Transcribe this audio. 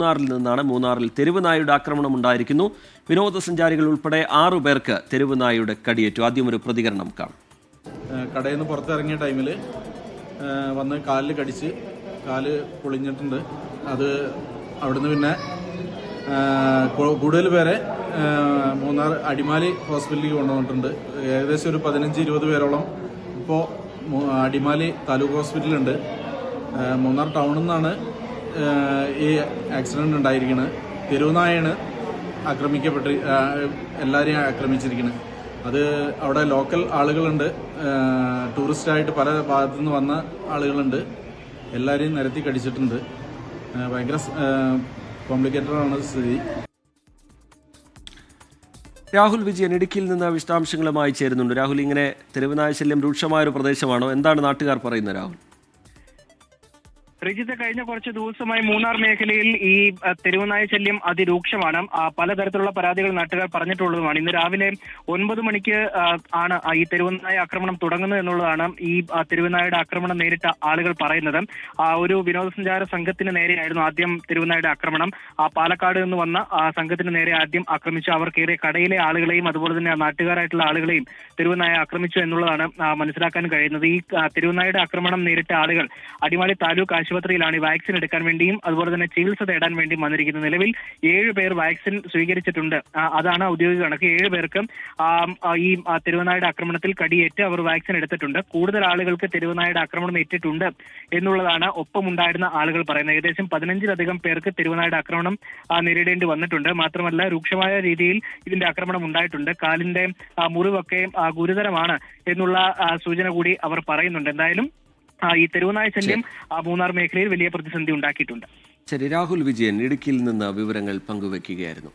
മൂന്നാറിൽ നിന്നാണ്. മൂന്നാറിൽ തെരുവ് നായയുടെ ആക്രമണം ഉണ്ടായിരിക്കുന്നു. വിനോദസഞ്ചാരികൾ ഉൾപ്പെടെ 6 പേർക്ക് തെരുവ് നായയുടെ കടിയേറ്റു. ആദ്യം ഒരു പ്രതികരണം കാണാം. കടയിൽ നിന്ന് പുറത്തിറങ്ങിയ ടൈമിൽ വന്ന് കാലിൽ കടിച്ച് കാല് പൊളിഞ്ഞിട്ടുണ്ട്. അത് അവിടുന്ന് പിന്നെ കൂടുതൽ പേരെ മൂന്നാർ അടിമാലി ഹോസ്പിറ്റലിലേക്ക് കൊണ്ടുവന്നിട്ടുണ്ട്. ഏകദേശം ഒരു 15-20 പേരോളം ഇപ്പോൾ അടിമാലി താലൂക്ക് ഹോസ്പിറ്റലുണ്ട്. മൂന്നാർ ടൗണിൽ നിന്നാണ് ഈ ആക്സിഡന്റ് ഉണ്ടായിരിക്കുന്നത്. തെരുവുനായാണ് എല്ലാവരെയും ആക്രമിച്ചിരിക്കുന്നത്. അത് അവിടെ ലോക്കൽ ആളുകളുണ്ട്, ടൂറിസ്റ്റായിട്ട് പല ഭാഗത്തു നിന്ന് വന്ന ആളുകളുണ്ട്. എല്ലാവരെയും നിരത്തി കടിച്ചിട്ടുണ്ട്. ഭയങ്കര കോംപ്ലിക്കേറ്റഡാണ് സ്ഥിതി. രാഹുൽ വിജയൻ ഇടുക്കിയിൽ നിന്ന് വിശദാംശങ്ങളുമായി ചേരുന്നുണ്ട്. രാഹുൽ, ഇങ്ങനെ തെരുവുനായ ശല്യം രൂക്ഷമായ ഒരു പ്രദേശമാണോ? എന്താണ് നാട്ടുകാർ പറയുന്നത് രാഹുൽ? റിജിത്ത്, കഴിഞ്ഞ കുറച്ച് ദിവസമായി മൂന്നാർ മേഖലയിൽ ഈ തെരുവുനായ ശല്യം അതിരൂക്ഷമാണ്. പലതരത്തിലുള്ള പരാതികൾ നാട്ടുകാർ പറഞ്ഞിട്ടുള്ളതുമാണ്. ഇന്ന് രാവിലെ 9 മണിക്ക് ആണ് ഈ തെരുവുനായ ആക്രമണം തുടങ്ങുന്നത് എന്നുള്ളതാണ് ഈ തെരുവുനായയുടെ ആക്രമണം നേരിട്ട ആളുകൾ പറയുന്നത്. ഒരു വിനോദസഞ്ചാര സംഘത്തിന് നേരെയായിരുന്നു ആദ്യം തെരുവുനായയുടെ ആക്രമണം. പാലക്കാട് നിന്ന് വന്ന സംഘത്തിന് നേരെ ആദ്യം ആക്രമിച്ചു. അവർക്കേറെ കടയിലെ ആളുകളെയും അതുപോലെ തന്നെ നാട്ടുകാരായിട്ടുള്ള ആളുകളെയും തെരുവുനായ ആക്രമിച്ചു എന്നുള്ളതാണ് മനസ്സിലാക്കാൻ കഴിയുന്നത്. ഈ തെരുവുനായയുടെ ആക്രമണം നേരിട്ട ആളുകൾ അടിമാലി താലൂക്ക് ആശുപത്രിയിലാണ് ഈ വാക്സിൻ എടുക്കാൻ വേണ്ടിയും അതുപോലെ തന്നെ ചികിത്സ തേടാൻ വേണ്ടിയും വന്നിരിക്കുന്നത്. നിലവിൽ 7 പേർ വാക്സിൻ സ്വീകരിച്ചിട്ടുണ്ട്. അതാണ് ഔദ്യോഗിക കണക്ക്. 7 പേർക്ക് ഈ തെരുവുനായയുടെ ആക്രമണത്തിൽ കടിയേറ്റ് അവർ വാക്സിൻ എടുത്തിട്ടുണ്ട്. കൂടുതൽ ആളുകൾക്ക് തെരുവുനായയുടെ ആക്രമണം ഏറ്റിട്ടുണ്ട് എന്നുള്ളതാണ് ഒപ്പമുണ്ടായിരുന്ന ആളുകൾ പറയുന്നത്. ഏകദേശം 15-ലധികം പേർക്ക് തെരുവുനായയുടെ ആക്രമണം നേരിടേണ്ടി വന്നിട്ടുണ്ട്. മാത്രമല്ല, രൂക്ഷമായ രീതിയിൽ ഇതിന്റെ ആക്രമണം ഉണ്ടായിട്ടുണ്ട്. കാലിന്റെ മുറിവൊക്കെ ഗുരുതരമാണ് എന്നുള്ള സൂചന കൂടി അവർ പറയുന്നുണ്ട്. എന്തായാലും ഈ തെരുവുനായ ശല്യം മൂന്നാർ മേഖലയിൽ വലിയ പ്രതിസന്ധി ഉണ്ടാക്കിയിട്ടുണ്ട്. ശരി, രാഹുൽ വിജയൻ ഇടുക്കിയിൽ നിന്ന് വിവരങ്ങൾ പങ്കുവെക്കുകയായിരുന്നു.